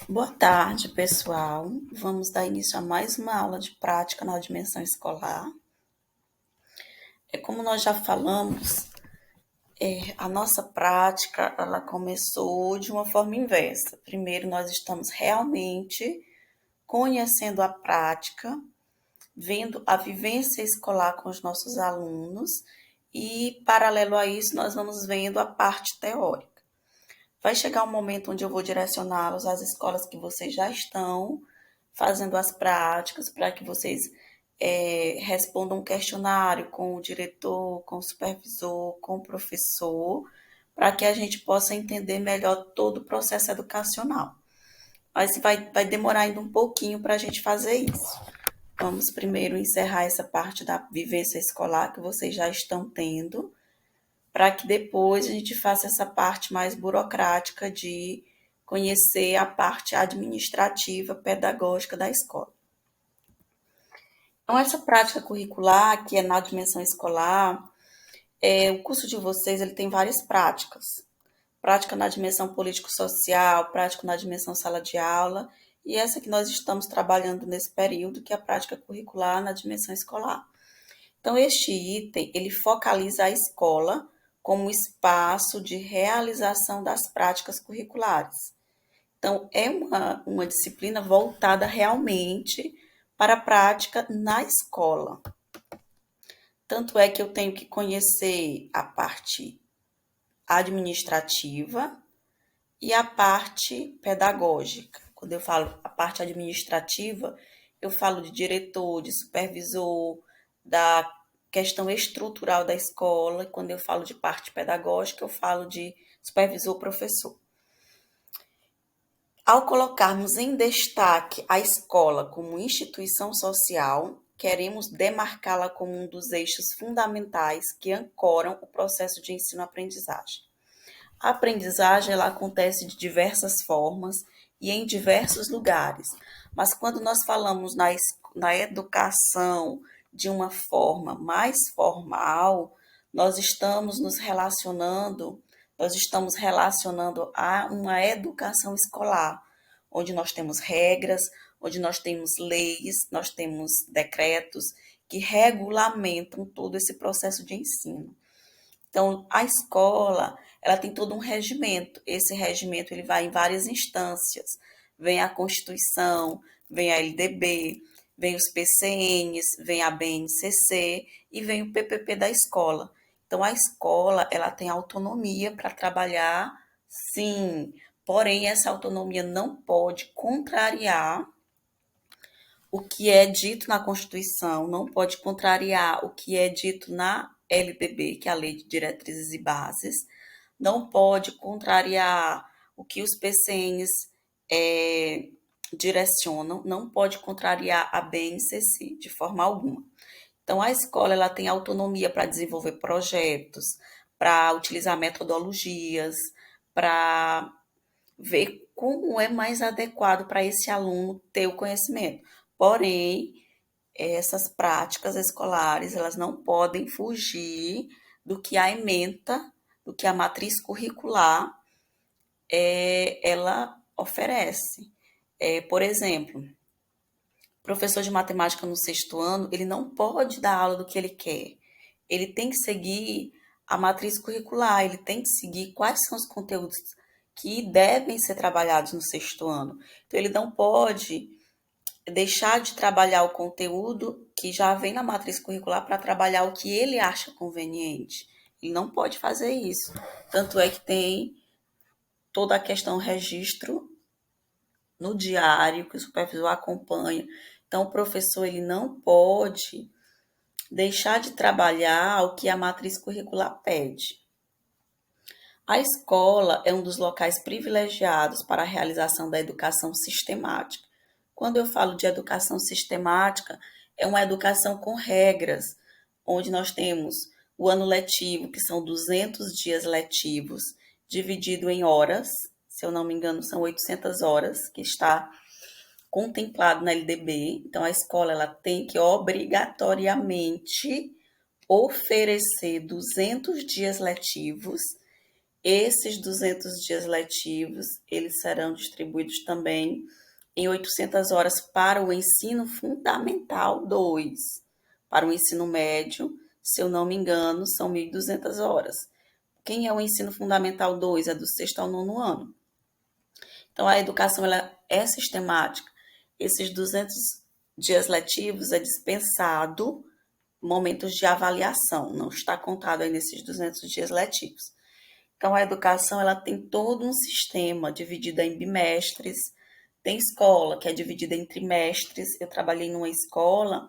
Boa tarde, pessoal. Vamos dar início a mais uma aula de prática na dimensão escolar. Como nós já falamos, a nossa prática ela começou de uma forma inversa. Primeiro, nós estamos realmente conhecendo a prática, vendo a vivência escolar com os nossos alunos e, paralelo a isso, nós vamos vendo a parte teórica. Vai chegar um momento onde eu vou direcioná-los às escolas que vocês já estão fazendo as práticas, para que vocês respondam um questionário com o diretor, com o supervisor, com o professor, para que a gente possa entender melhor todo o processo educacional. Mas vai demorar ainda um pouquinho para a gente fazer isso. Vamos primeiro encerrar essa parte da vivência escolar que vocês já estão tendo, para que depois a gente faça essa parte mais burocrática de conhecer a parte administrativa, pedagógica da escola. Então, essa prática curricular, que é na dimensão escolar, o curso de vocês ele tem várias práticas. Prática na dimensão político-social, prática na dimensão sala de aula, e essa que nós estamos trabalhando nesse período, que é a prática curricular na dimensão escolar. Então, este item, ele focaliza a escola como espaço de realização das práticas curriculares. Então, é uma disciplina voltada realmente para a prática na escola. Tanto é que eu tenho que conhecer a parte administrativa e a parte pedagógica. Quando eu falo a parte administrativa, eu falo de diretor, de supervisor, da questão estrutural da escola. E quando eu falo de parte pedagógica, eu falo de supervisor, professor. Ao colocarmos em destaque a escola como instituição social, queremos demarcá-la como um dos eixos fundamentais que ancoram o processo de ensino-aprendizagem. A aprendizagem ela acontece de diversas formas e em diversos lugares, mas quando nós falamos na educação de uma forma mais formal, nós estamos relacionando a uma educação escolar, onde nós temos regras, onde nós temos leis, nós temos decretos que regulamentam todo esse processo de ensino. Então, a escola, ela tem todo um regimento. Esse regimento ele vai em várias instâncias. Vem a Constituição, vem a LDB, vem os PCNs, vem a BNCC e vem o PPP da escola. Então, a escola, ela tem autonomia para trabalhar, sim. Porém, essa autonomia não pode contrariar o que é dito na Constituição, não pode contrariar o que é dito na LDB, que é a Lei de Diretrizes e Bases, não pode contrariar o que os PCNs direcionam, não pode contrariar a BNCC de forma alguma. Então, a escola ela tem autonomia para desenvolver projetos, para utilizar metodologias, para ver como é mais adequado para esse aluno ter o conhecimento. Porém, essas práticas escolares, elas não podem fugir do que a ementa, do que a matriz curricular ela oferece. Por exemplo, o professor de matemática no sexto ano, ele não pode dar aula do que ele quer. Ele tem que seguir a matriz curricular, ele tem que seguir quais são os conteúdos que devem ser trabalhados no sexto ano. Então, ele não pode deixar de trabalhar o conteúdo que já vem na matriz curricular para trabalhar o que ele acha conveniente. Ele não pode fazer isso. Tanto é que tem toda a questão registro no diário, que o supervisor acompanha. Então, o professor ele não pode deixar de trabalhar o que a matriz curricular pede. A escola é um dos locais privilegiados para a realização da educação sistemática. Quando eu falo de educação sistemática, é uma educação com regras, onde nós temos o ano letivo, que são 200 dias letivos, dividido em horas, se eu não me engano, são 800 horas, que está contemplado na LDB. Então, a escola ela tem que obrigatoriamente oferecer 200 dias letivos Esses 200 dias letivos, eles serão distribuídos também em 800 horas para o ensino fundamental 2. Para o ensino médio, se eu não me engano, são 1.200 horas. Quem é o ensino fundamental 2? É do sexto ao nono ano. Então, a educação ela é sistemática. Esses 200 dias letivos é dispensado momentos de avaliação, não está contado aí nesses 200 dias letivos. Então, a educação ela tem todo um sistema dividido em bimestres, tem escola que é dividida em trimestres. Eu trabalhei numa escola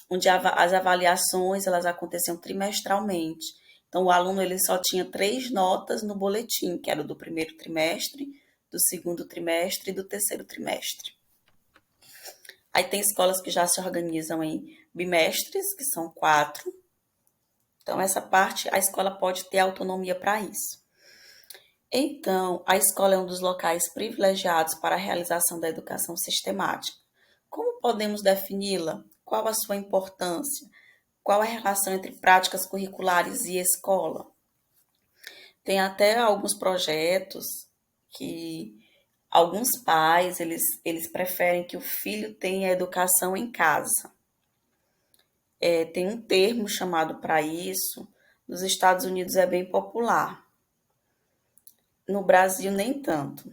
onde as avaliações elas aconteciam trimestralmente. Então, o aluno ele só tinha 3 notas no boletim, que era do primeiro trimestre, do segundo trimestre e do terceiro trimestre. Aí tem escolas que já se organizam em bimestres, que são 4. Então, essa parte a escola pode ter autonomia para isso. Então, a escola é um dos locais privilegiados para a realização da educação sistemática. Como podemos defini-la? Qual a sua importância? Qual a relação entre práticas curriculares e escola? Tem até alguns projetos que alguns pais, eles preferem que o filho tenha educação em casa. Tem um termo chamado para isso, nos Estados Unidos é bem popular. No Brasil, nem tanto.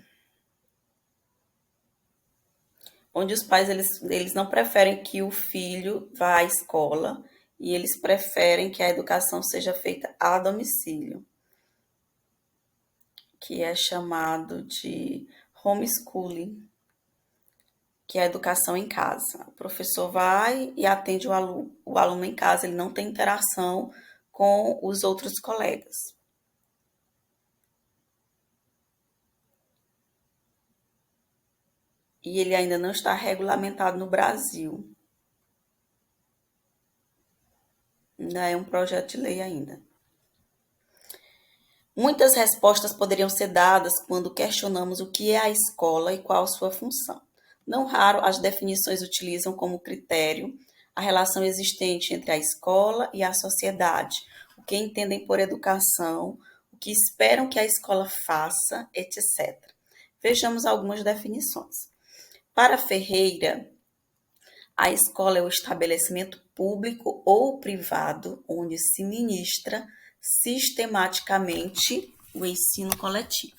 Onde os pais, eles não preferem que o filho vá à escola e eles preferem que a educação seja feita a domicílio, que é chamado de homeschooling, que é a educação em casa. O professor vai e atende o aluno em casa, ele não tem interação com os outros colegas. E ele ainda não está regulamentado no Brasil. Ainda é um projeto de lei ainda. Muitas respostas poderiam ser dadas quando questionamos o que é a escola e qual sua função. Não raro, as definições utilizam como critério a relação existente entre a escola e a sociedade, o que entendem por educação, o que esperam que a escola faça, etc. Vejamos algumas definições. Para Ferreira, a escola é o estabelecimento público ou privado onde se ministra sistematicamente o ensino coletivo.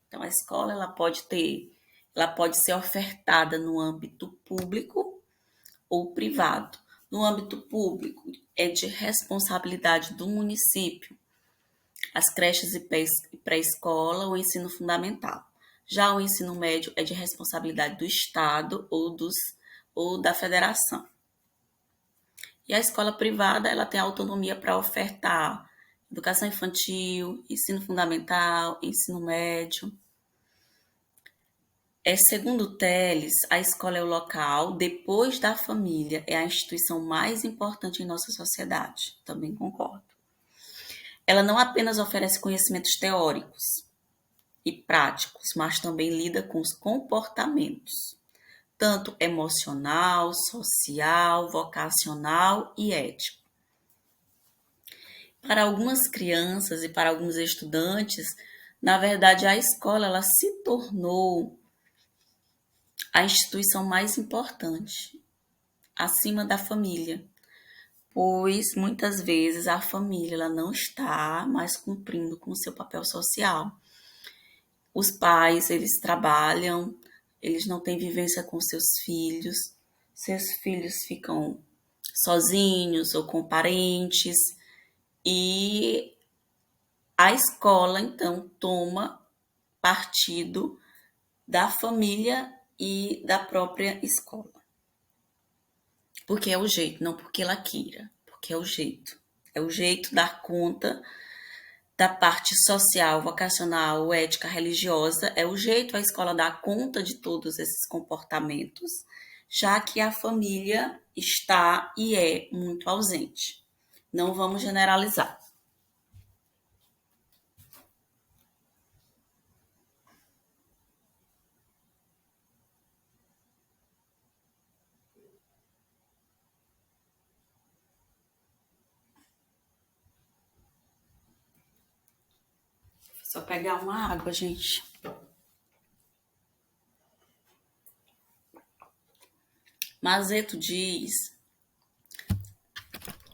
Então, a escola ela pode ser ofertada no âmbito público ou privado. No âmbito público, é de responsabilidade do município, as creches e pré-escola, o ensino fundamental. Já o ensino médio é de responsabilidade do Estado ou da federação. E a escola privada ela tem autonomia para ofertar educação infantil, ensino fundamental, ensino médio. Segundo Telles, a escola é o local, depois da família, é a instituição mais importante em nossa sociedade. Também concordo. Ela não apenas oferece conhecimentos teóricos e práticos, mas também lida com os comportamentos, tanto emocional, social, vocacional e ético. Para algumas crianças e para alguns estudantes, na verdade, a escola ela se tornou a instituição mais importante, acima da família, pois muitas vezes a família ela não está mais cumprindo com o seu papel social. Os pais, eles trabalham, eles não têm vivência com seus filhos ficam sozinhos ou com parentes, e a escola, então, toma partido da família e da própria escola. Porque é o jeito, não porque ela queira, porque é o jeito. É o jeito dar conta da parte social, vocacional, ética, religiosa. É o jeito a escola dar conta de todos esses comportamentos, já que a família está e é muito ausente. Não vamos generalizar. Só pegar uma água, gente. Mazeto diz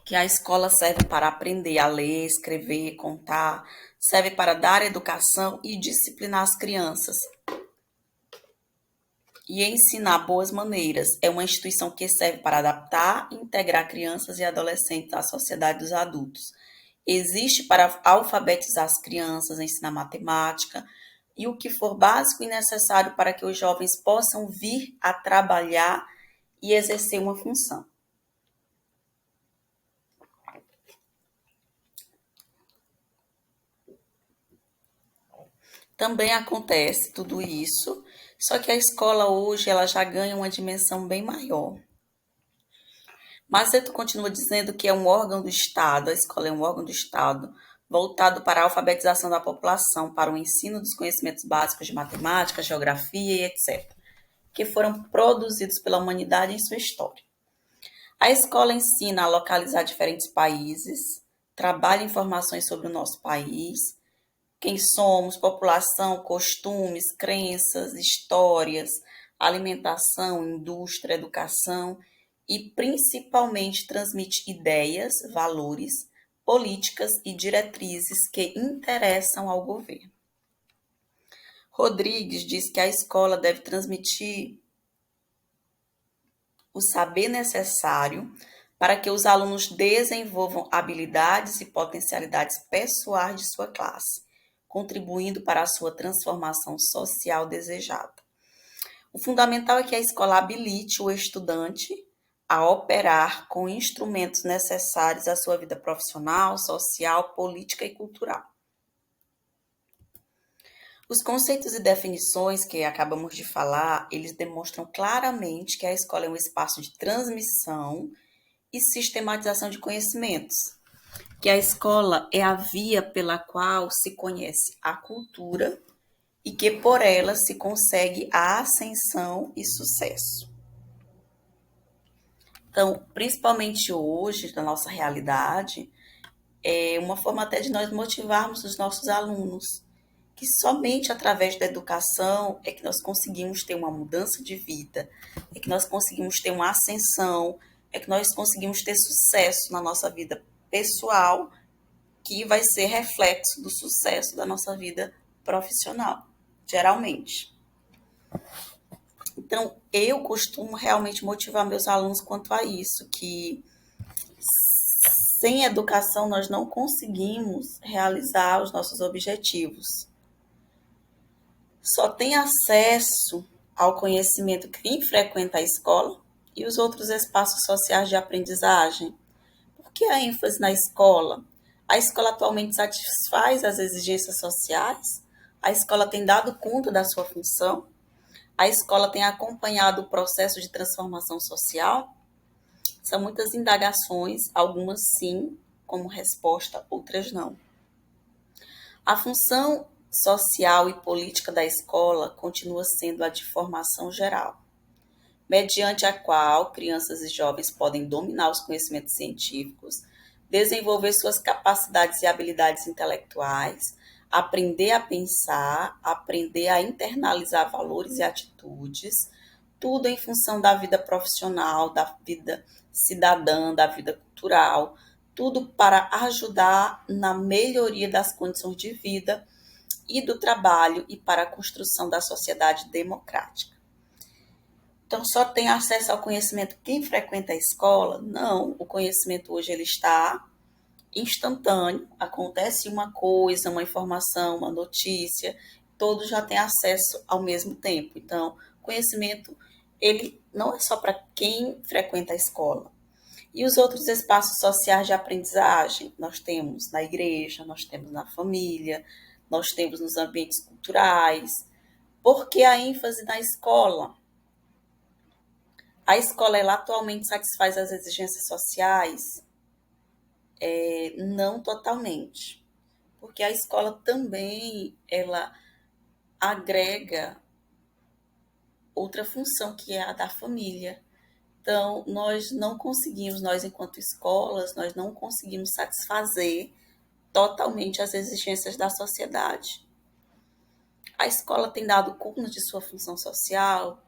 que a escola serve para aprender a ler, escrever, contar, serve para dar educação e disciplinar as crianças e ensinar boas maneiras. É uma instituição que serve para adaptar e integrar crianças e adolescentes à sociedade dos adultos. Existe para alfabetizar as crianças, ensinar matemática e o que for básico e necessário para que os jovens possam vir a trabalhar e exercer uma função. Também acontece tudo isso, só que a escola hoje ela já ganha uma dimensão bem maior. Macedo continua dizendo que é um órgão do Estado, a escola é um órgão do Estado, voltado para a alfabetização da população, para o ensino dos conhecimentos básicos de matemática, geografia e etc., que foram produzidos pela humanidade em sua história. A escola ensina a localizar diferentes países, trabalha informações sobre o nosso país, quem somos, população, costumes, crenças, histórias, alimentação, indústria, educação e principalmente transmite ideias, valores, políticas e diretrizes que interessam ao governo. Rodrigues diz que a escola deve transmitir o saber necessário para que os alunos desenvolvam habilidades e potencialidades pessoais de sua classe, contribuindo para a sua transformação social desejada. O fundamental é que a escola habilite o estudante a operar com instrumentos necessários à sua vida profissional, social, política e cultural. Os conceitos e definições que acabamos de falar, eles demonstram claramente que a escola é um espaço de transmissão e sistematização de conhecimentos, que a escola é a via pela qual se conhece a cultura e que por ela se consegue a ascensão e sucesso. Então, principalmente hoje, na nossa realidade, é uma forma até de nós motivarmos os nossos alunos, que somente através da educação é que nós conseguimos ter uma mudança de vida, é que nós conseguimos ter uma ascensão, é que nós conseguimos ter sucesso na nossa vida pessoal, que vai ser reflexo do sucesso da nossa vida profissional, geralmente. Então, eu costumo realmente motivar meus alunos quanto a isso, que sem educação nós não conseguimos realizar os nossos objetivos. Só tem acesso ao conhecimento quem frequenta a escola e os outros espaços sociais de aprendizagem. Por que a ênfase na escola? A escola atualmente satisfaz as exigências sociais? A escola tem dado conta da sua função? A escola tem acompanhado o processo de transformação social? São muitas indagações, algumas sim, como resposta, outras não. A função social e política da escola continua sendo a de formação geral, mediante a qual crianças e jovens podem dominar os conhecimentos científicos, desenvolver suas capacidades e habilidades intelectuais, aprender a pensar, aprender a internalizar valores e atitudes, tudo em função da vida profissional, da vida cidadã, da vida cultural, tudo para ajudar na melhoria das condições de vida e do trabalho e para a construção da sociedade democrática. Então, só tem acesso ao conhecimento quem frequenta a escola? Não, o conhecimento hoje ele está instantâneo, acontece uma coisa, uma informação, uma notícia, todos já têm acesso ao mesmo tempo. Então, conhecimento, ele não é só para quem frequenta a escola. E os outros espaços sociais de aprendizagem, nós temos na igreja, nós temos na família, nós temos nos ambientes culturais. Por que a ênfase na escola? A escola, ela atualmente satisfaz as exigências sociais? Não totalmente, porque a escola também, ela agrega outra função, que é a da família. Então, nós enquanto escolas, nós não conseguimos satisfazer totalmente as exigências da sociedade. A escola tem dado conta de sua função social?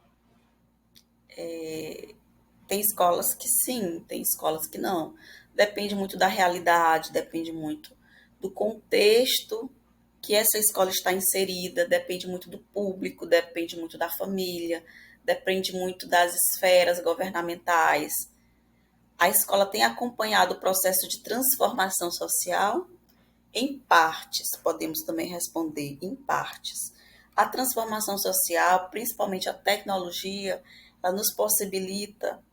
Tem escolas que sim, tem escolas que não. Depende muito da realidade, depende muito do contexto que essa escola está inserida, depende muito do público, depende muito da família, depende muito das esferas governamentais. A escola tem acompanhado o processo de transformação social? Em partes, podemos também responder em partes. A transformação social, principalmente a tecnologia, ela nos possibilita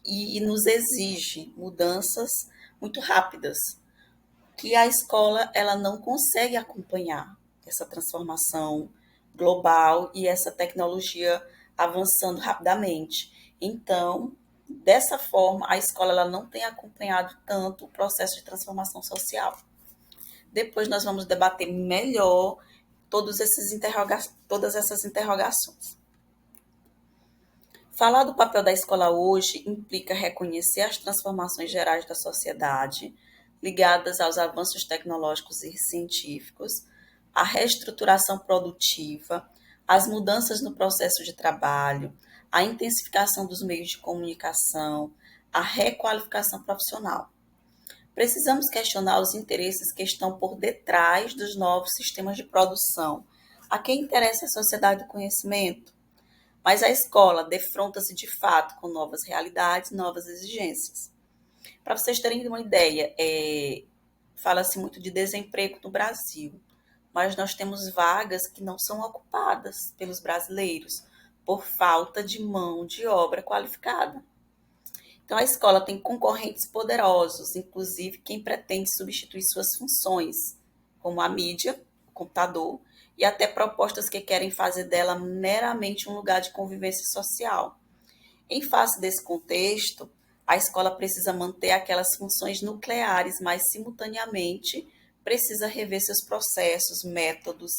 e nos exige mudanças muito rápidas, que a escola ela não consegue acompanhar essa transformação global e essa tecnologia avançando rapidamente. Então, dessa forma, a escola ela não tem acompanhado tanto o processo de transformação social. Depois nós vamos debater melhor todas essas interrogações. Falar do papel da escola hoje implica reconhecer as transformações gerais da sociedade, ligadas aos avanços tecnológicos e científicos, a reestruturação produtiva, as mudanças no processo de trabalho, a intensificação dos meios de comunicação, a requalificação profissional. Precisamos questionar os interesses que estão por detrás dos novos sistemas de produção. A quem interessa a sociedade do conhecimento? Mas a escola defronta-se de fato com novas realidades, novas exigências. Para vocês terem uma ideia, fala-se muito de desemprego no Brasil, mas nós temos vagas que não são ocupadas pelos brasileiros por falta de mão de obra qualificada. Então, a escola tem concorrentes poderosos, inclusive quem pretende substituir suas funções, como a mídia, o computador, e até propostas que querem fazer dela meramente um lugar de convivência social. Em face desse contexto, a escola precisa manter aquelas funções nucleares, mas simultaneamente precisa rever seus processos, métodos,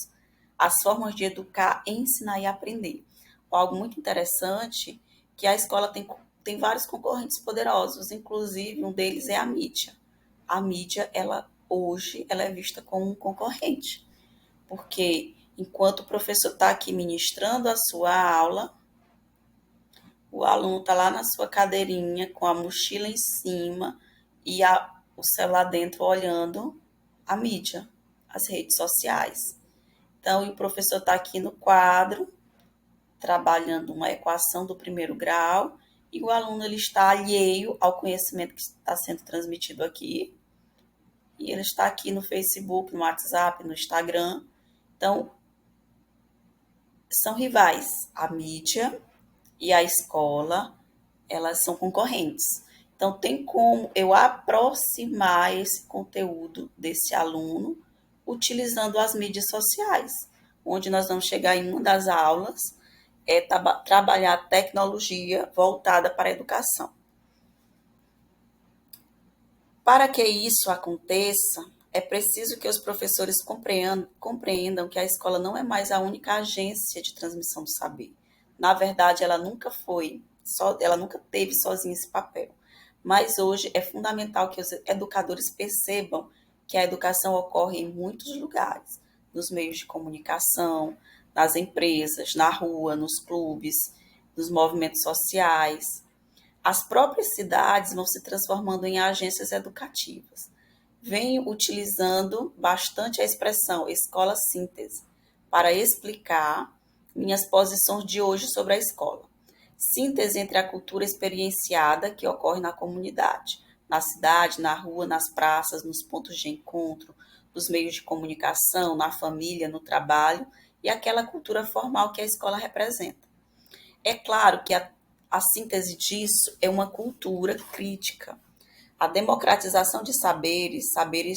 as formas de educar, ensinar e aprender. Algo muito interessante que a escola tem vários concorrentes poderosos, inclusive um deles é a mídia. A mídia, hoje, ela é vista como um concorrente, porque enquanto o professor está aqui ministrando a sua aula, o aluno está lá na sua cadeirinha com a mochila em cima e o celular dentro olhando a mídia, as redes sociais. Então, o professor está aqui no quadro, trabalhando uma equação do primeiro grau, e o aluno ele está alheio ao conhecimento que está sendo transmitido aqui. E ele está aqui no Facebook, no WhatsApp, no Instagram. Então, são rivais. A mídia e a escola, elas são concorrentes. Então, tem como eu aproximar esse conteúdo desse aluno utilizando as mídias sociais, onde nós vamos chegar em uma das aulas, trabalhar a tecnologia voltada para a educação. Para que isso aconteça, é preciso que os professores compreendam que a escola não é mais a única agência de transmissão do saber. Na verdade, ela nunca teve sozinha esse papel. Mas hoje é fundamental que os educadores percebam que a educação ocorre em muitos lugares, nos meios de comunicação, nas empresas, na rua, nos clubes, nos movimentos sociais. As próprias cidades vão se transformando em agências educativas. Venho utilizando bastante a expressão escola síntese para explicar minhas posições de hoje sobre a escola. Síntese entre a cultura experienciada que ocorre na comunidade, na cidade, na rua, nas praças, nos pontos de encontro, nos meios de comunicação, na família, no trabalho e aquela cultura formal que a escola representa. É claro que a síntese disso é uma cultura crítica. A democratização de saberes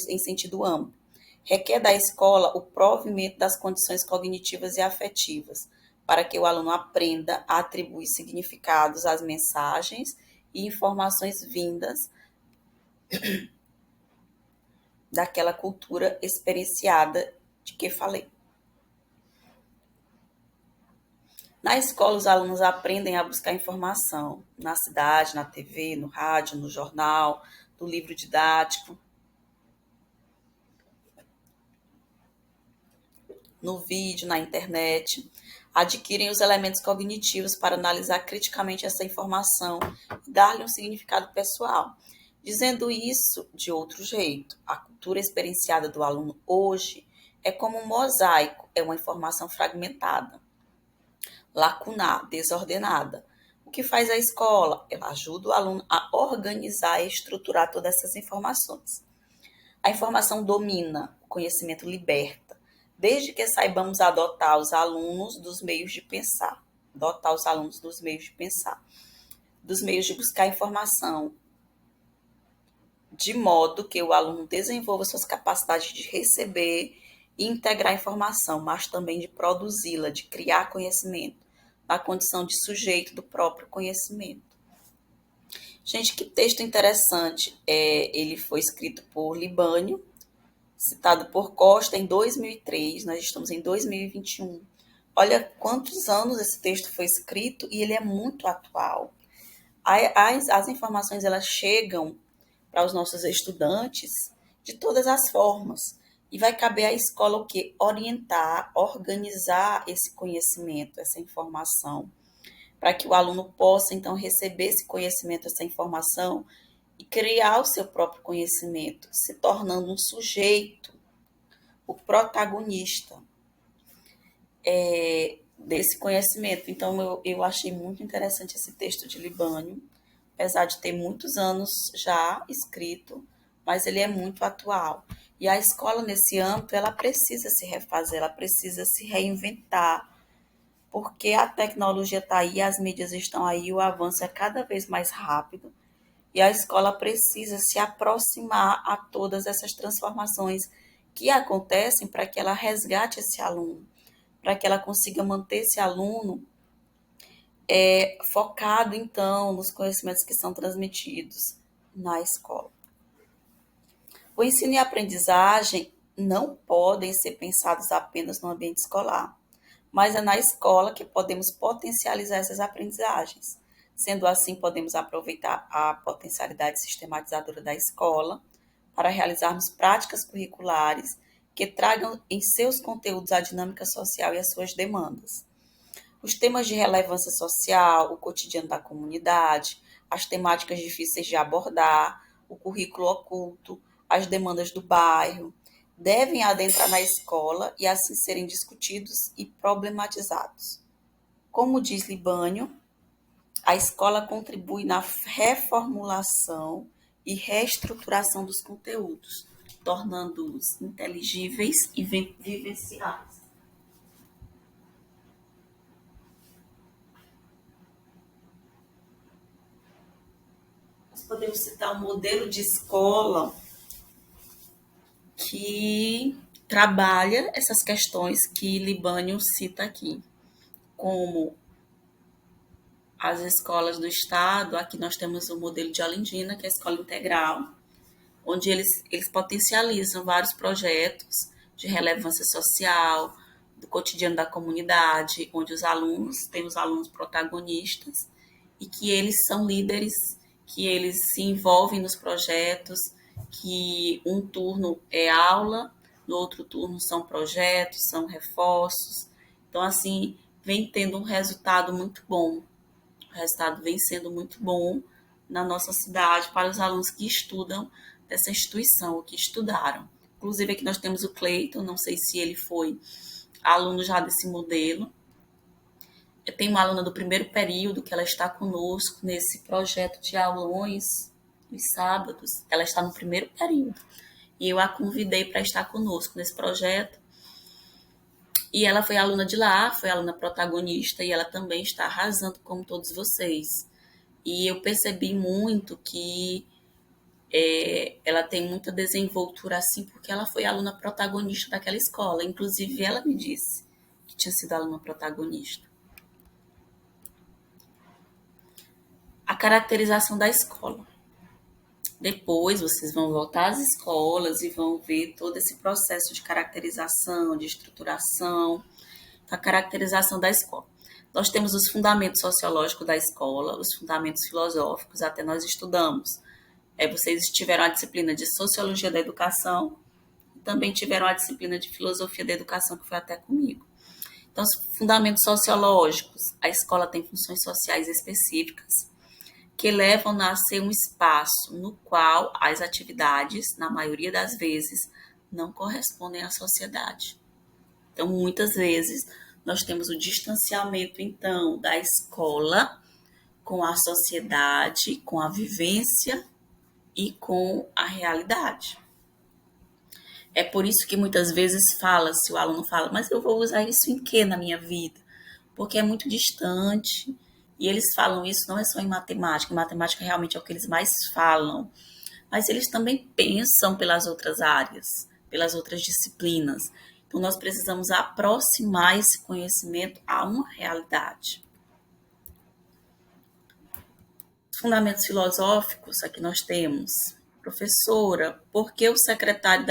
em sentido amplo, requer da escola o provimento das condições cognitivas e afetivas, para que o aluno aprenda a atribuir significados às mensagens e informações vindas daquela cultura experienciada de que falei. Na escola, os alunos aprendem a buscar informação na cidade, na TV, no rádio, no jornal, no livro didático. no vídeo, na internet, adquirem os elementos cognitivos para analisar criticamente essa informação e dar-lhe um significado pessoal. Dizendo isso de outro jeito, a cultura experienciada do aluno hoje é como um mosaico, é uma informação fragmentada, lacunar, desordenada. O que faz a escola? Ela ajuda o aluno a organizar e estruturar todas essas informações. A informação domina, o conhecimento liberta, desde que saibamos adotar os alunos dos meios de pensar. Adotar os alunos dos meios de pensar, dos meios de buscar informação, de modo que o aluno desenvolva suas capacidades de receber e integrar informação, mas também de produzi-la, de criar conhecimento, na condição de sujeito do próprio conhecimento. Gente, que texto interessante. Ele foi escrito por Libânio, citado por Costa em 2003, nós estamos em 2021. Olha quantos anos esse texto foi escrito e ele é muito atual. As informações elas chegam para os nossos estudantes de todas as formas. E vai caber à escola o quê? Orientar, organizar esse conhecimento, essa informação, para que o aluno possa, então, receber esse conhecimento, essa informação e criar o seu próprio conhecimento, se tornando um sujeito, o protagonista desse conhecimento. Então, eu achei muito interessante esse texto de Libânio, apesar de ter muitos anos já escrito, mas ele é muito atual. E a escola, nesse âmbito, ela precisa se refazer, ela precisa se reinventar, porque a tecnologia está aí, as mídias estão aí, o avanço é cada vez mais rápido, e a escola precisa se aproximar a todas essas transformações que acontecem para que ela resgate esse aluno, para que ela consiga manter esse aluno focado, então, nos conhecimentos que são transmitidos na escola. O ensino e a aprendizagem não podem ser pensados apenas no ambiente escolar, mas é na escola que podemos potencializar essas aprendizagens. Sendo assim, podemos aproveitar a potencialidade sistematizadora da escola para realizarmos práticas curriculares que tragam em seus conteúdos a dinâmica social e as suas demandas. Os temas de relevância social, o cotidiano da comunidade, as temáticas difíceis de abordar, o currículo oculto, as demandas do bairro, devem adentrar na escola e assim serem discutidos e problematizados. Como diz Libânio, a escola contribui na reformulação e reestruturação dos conteúdos, tornando-os inteligíveis e vivenciáveis. Nós podemos citar um modelo de escola que trabalha essas questões que Libânio cita aqui, como as escolas do Estado. Aqui nós temos o modelo de Alindina, que é a escola integral, onde eles potencializam vários projetos de relevância social, do cotidiano da comunidade, onde tem os alunos protagonistas, e que eles são líderes, que eles se envolvem nos projetos, que um turno é aula, no outro turno são projetos, são reforços. Então, assim, vem tendo um resultado muito bom. O resultado vem sendo muito bom na nossa cidade para os alunos que estudam dessa instituição, ou que estudaram. Inclusive, aqui nós temos o Cleiton, não sei se ele foi aluno já desse modelo. Eu tenho uma aluna do primeiro período que ela está conosco nesse projeto de aulões nos sábados. Ela está no primeiro período e eu a convidei para estar conosco nesse projeto. E ela foi aluna de lá, foi aluna protagonista, e ela também está arrasando como todos vocês. E eu percebi muito que ela tem muita desenvoltura assim, porque ela foi aluna protagonista daquela escola. Inclusive, ela me disse que tinha sido aluna protagonista. A caracterização da escola. Depois vocês vão voltar às escolas e vão ver todo esse processo de caracterização, de estruturação, a caracterização da escola. Nós temos os fundamentos sociológicos da escola, os fundamentos filosóficos, até nós estudamos. Vocês tiveram a disciplina de Sociologia da Educação, também tiveram a disciplina de filosofia da educação, que foi até comigo. Então, os fundamentos sociológicos, a escola tem funções sociais específicas que levam a ser um espaço no qual as atividades, na maioria das vezes, não correspondem à sociedade. Então, muitas vezes, nós temos o distanciamento, então, da escola com a sociedade, com a vivência e com a realidade. É por isso que muitas vezes fala-se, o aluno fala, mas eu vou usar isso em quê na minha vida? Porque é muito distante. E eles falam isso não é só em matemática realmente é o que eles mais falam, mas eles também pensam pelas outras áreas, pelas outras disciplinas. Então, nós precisamos aproximar esse conhecimento a uma realidade. Os fundamentos filosóficos, aqui nós temos, professora, por que o secretário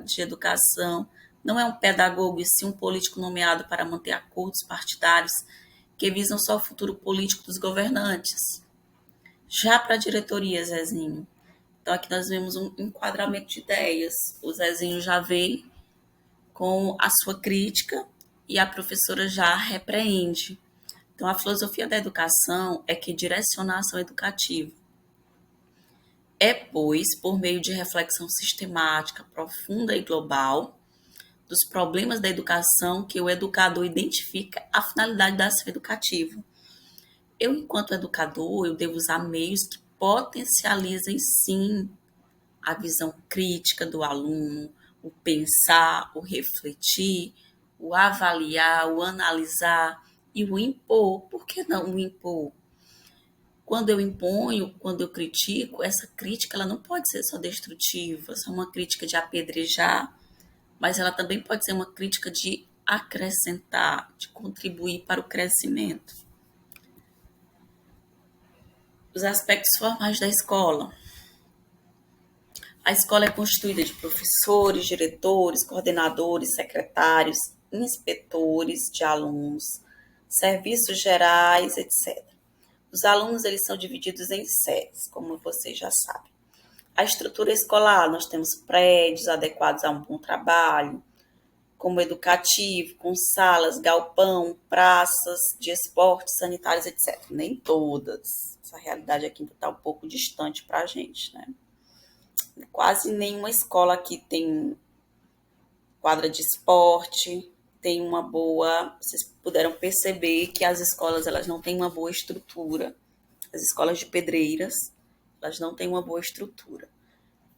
de Educação não é um pedagogo e sim um político nomeado para manter acordos partidários que visam só o futuro político dos governantes? Já para a diretoria, Zezinho, então aqui nós vemos um enquadramento de ideias. O Zezinho já vem com a sua crítica e a professora já repreende. Então, a filosofia da educação é que direciona a ação educativa. É, pois, por meio de reflexão sistemática, profunda e global dos problemas da educação que o educador identifica a finalidade da ação educativa. Eu, enquanto educador, eu devo usar meios que potencializem, sim, a visão crítica do aluno, o pensar, o refletir, o avaliar, o analisar e o impor. Por que não o impor? Quando eu imponho, quando eu critico, essa crítica ela não pode ser só destrutiva, só uma crítica de apedrejar, mas ela também pode ser uma crítica de acrescentar, de contribuir para o crescimento. Os aspectos formais da escola. A escola é constituída de professores, diretores, coordenadores, secretários, inspetores de alunos, serviços gerais, etc. Os alunos eles são divididos em séries, como vocês já sabem. A estrutura escolar, nós temos prédios adequados a um bom trabalho, como educativo, com salas, galpão, praças de esportes, sanitários, etc. Nem todas. Essa realidade aqui ainda está um pouco distante para a gente, né? Quase nenhuma escola aqui tem quadra de esporte, tem uma boa... Vocês puderam perceber que as escolas elas não têm uma boa estrutura. As escolas de Pedreiras, elas não têm uma boa estrutura.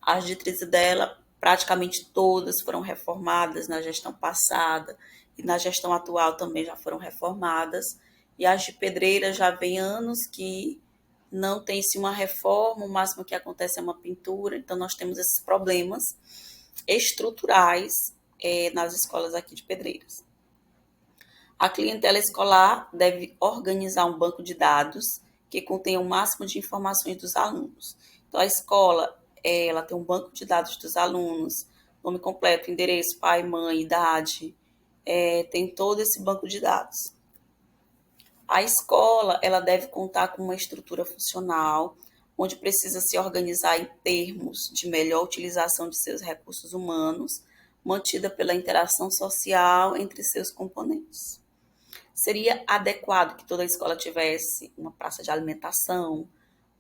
As diretrizes dela, praticamente todas foram reformadas na gestão passada e na gestão atual também já foram reformadas. E as de Pedreiras já vem anos que não tem-se uma reforma, o máximo que acontece é uma pintura. Então, nós temos esses problemas estruturais nas escolas aqui de Pedreiras. A clientela escolar deve organizar um banco de dados que contenha o máximo de informações dos alunos. Então, a escola ela tem um banco de dados dos alunos, nome completo, endereço, pai, mãe, idade, tem todo esse banco de dados. A escola ela deve contar com uma estrutura funcional, onde precisa se organizar em termos de melhor utilização de seus recursos humanos, mantida pela interação social entre seus componentes. Seria adequado que toda a escola tivesse uma praça de alimentação,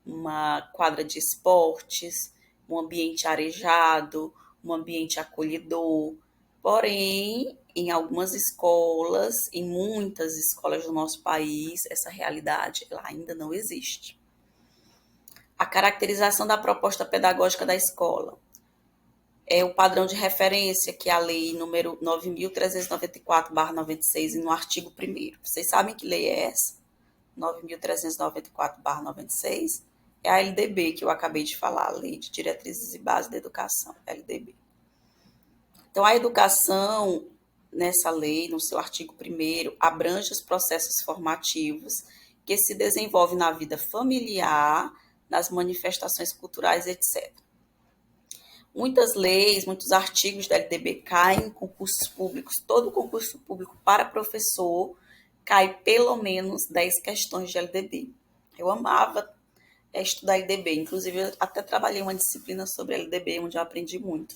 uma quadra de esportes, um ambiente arejado, um ambiente acolhedor. Porém, em algumas escolas, em muitas escolas do nosso país, essa realidade ela ainda não existe. A caracterização da proposta pedagógica da escola. É o padrão de referência, que é a lei número 9.394/96, no artigo 1º. Vocês sabem que lei é essa? 9.394/96? É a LDB, que eu acabei de falar, a Lei de Diretrizes e Bases da Educação, LDB. Então, a educação, nessa lei, no seu artigo 1º, abrange os processos formativos que se desenvolvem na vida familiar, nas manifestações culturais, etc. Muitas leis, muitos artigos da LDB caem em concursos públicos. Todo concurso público para professor cai pelo menos 10 questões de LDB. Eu amava estudar LDB, inclusive eu até trabalhei uma disciplina sobre LDB, onde eu aprendi muito.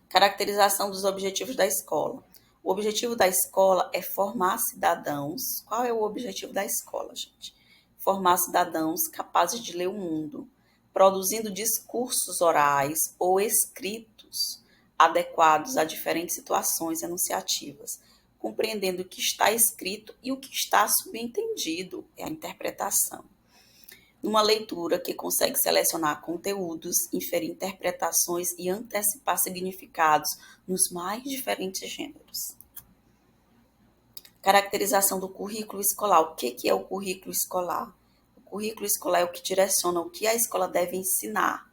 Caracterização dos objetivos da escola. O objetivo da escola é formar cidadãos. Qual é o objetivo da escola, gente? Formar cidadãos capazes de ler o mundo, produzindo discursos orais ou escritos adequados a diferentes situações enunciativas, compreendendo o que está escrito e o que está subentendido, é a interpretação. Numa leitura que consegue selecionar conteúdos, inferir interpretações e antecipar significados nos mais diferentes gêneros. Caracterização do currículo escolar. O que é o currículo escolar? O currículo escolar é o que direciona o que a escola deve ensinar.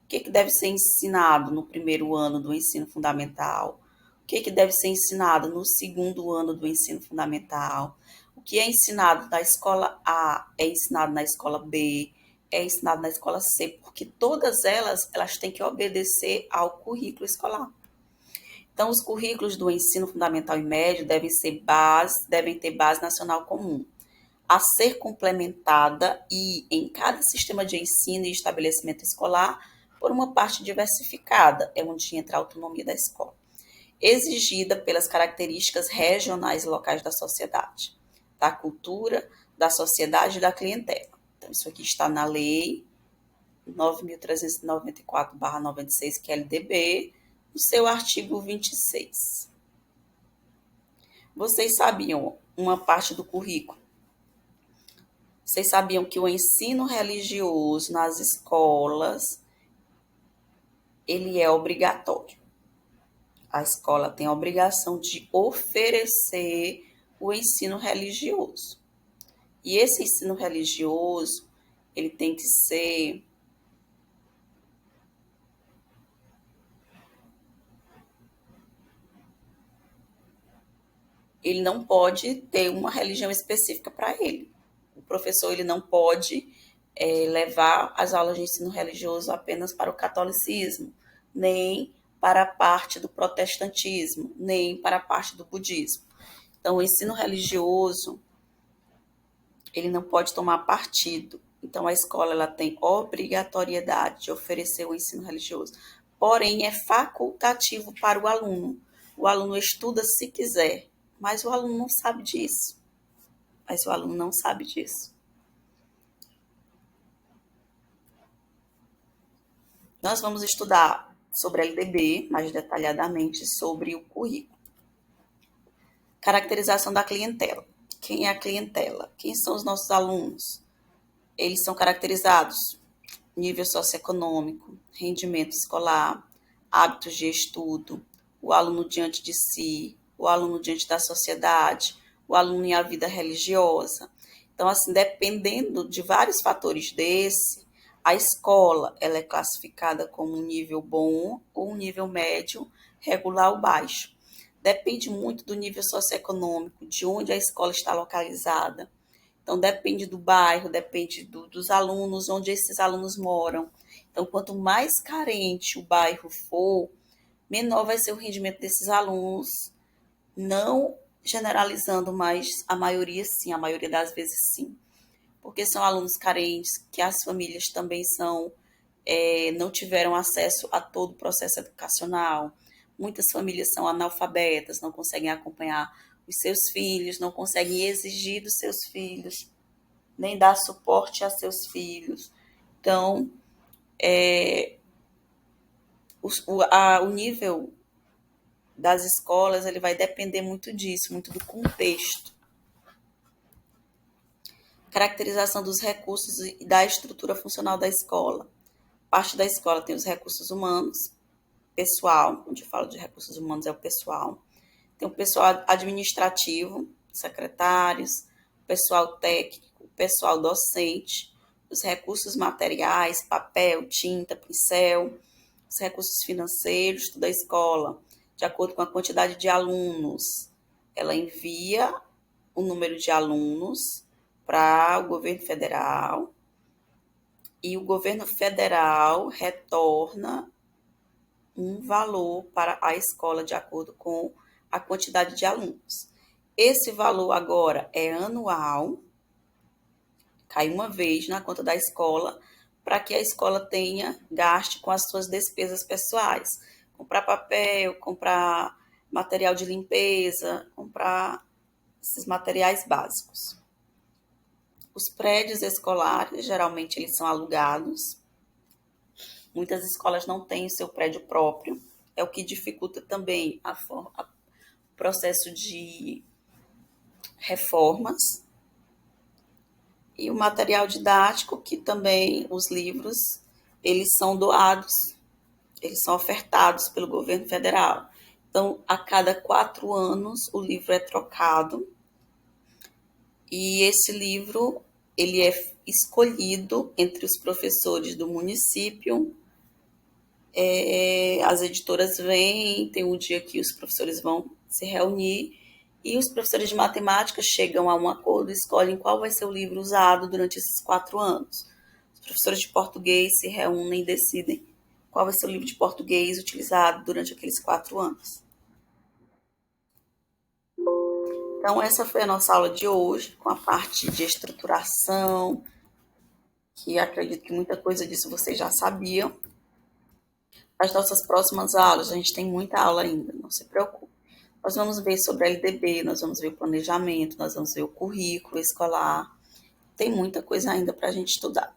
O que deve ser ensinado no primeiro ano do ensino fundamental? O que deve ser ensinado no segundo ano do ensino fundamental? O que é ensinado na escola A é ensinado na escola B, é ensinado na escola C, porque todas elas têm que obedecer ao currículo escolar. Então, os currículos do ensino fundamental e médio devem ter base nacional comum, a ser complementada e, em cada sistema de ensino e estabelecimento escolar, por uma parte diversificada, é onde entra a autonomia da escola, exigida pelas características regionais e locais da sociedade, da cultura, da sociedade e da clientela. Então, isso aqui está na Lei 9.394/96, que é LDB, no seu artigo 26. Vocês sabiam uma parte do currículo? Vocês sabiam que o ensino religioso nas escolas, ele é obrigatório. A escola tem a obrigação de oferecer o ensino religioso. E esse ensino religioso, ele tem que ser ele não pode ter uma religião específica para ele. O professor ele não pode levar as aulas de ensino religioso apenas para o catolicismo, nem para a parte do protestantismo, nem para a parte do budismo. Então, o ensino religioso, ele não pode tomar partido. Então, a escola ela tem obrigatoriedade de oferecer o ensino religioso. Porém, é facultativo para o aluno. O aluno estuda se quiser, mas o aluno não sabe disso. Nós vamos estudar sobre a LDB, mais detalhadamente sobre o currículo. Caracterização da clientela. Quem é a clientela? Quem são os nossos alunos? Eles são caracterizados nível socioeconômico, rendimento escolar, hábitos de estudo, o aluno diante de si, o aluno diante da sociedade, o aluno em a vida religiosa. Então, assim, dependendo de vários fatores desse, a escola ela é classificada como um nível bom ou um nível médio, regular ou baixo. Depende muito do nível socioeconômico, de onde a escola está localizada. Então, depende do bairro, depende dos alunos, onde esses alunos moram. Então, quanto mais carente o bairro for, menor vai ser o rendimento desses alunos, não generalizando, mas a maioria sim, a maioria das vezes sim. Porque são alunos carentes, que as famílias também não tiveram acesso a todo o processo educacional. Muitas famílias são analfabetas, não conseguem acompanhar os seus filhos, não conseguem exigir dos seus filhos, nem dar suporte a seus filhos. Então, o nível das escolas ele vai depender muito disso, muito do contexto. Caracterização dos recursos e da estrutura funcional da escola. Parte da escola tem os recursos humanos, pessoal, onde eu falo de recursos humanos é o pessoal. Tem o pessoal administrativo, secretários, pessoal técnico, pessoal docente, os recursos materiais, papel, tinta, pincel, os recursos financeiros, toda a escola, de acordo com a quantidade de alunos. Ela envia o número de alunos para o governo federal e o governo federal retorna um valor para a escola de acordo com a quantidade de alunos. Esse valor agora é anual, cai uma vez na conta da escola, para que a escola gaste com as suas despesas pessoais, comprar papel, comprar material de limpeza, comprar esses materiais básicos. Os prédios escolares, geralmente, eles são alugados. Muitas escolas não têm o seu prédio próprio, é o que dificulta também o processo de reformas. E o material didático, que também os livros, eles são doados, eles são ofertados pelo governo federal. Então, a cada 4 anos, o livro é trocado. E esse livro, ele é escolhido entre os professores do município. As editoras vêm, tem um dia que os professores vão se reunir e os professores de matemática chegam a um acordo e escolhem qual vai ser o livro usado durante esses 4 anos. Os professores de português se reúnem e decidem qual vai ser o livro de português utilizado durante aqueles 4 anos. Então, essa foi a nossa aula de hoje, com a parte de estruturação, que acredito que muita coisa disso vocês já sabiam. As nossas próximas aulas, a gente tem muita aula ainda, não se preocupe. Nós vamos ver sobre a LDB, nós vamos ver o planejamento, nós vamos ver o currículo escolar. Tem muita coisa ainda para a gente estudar.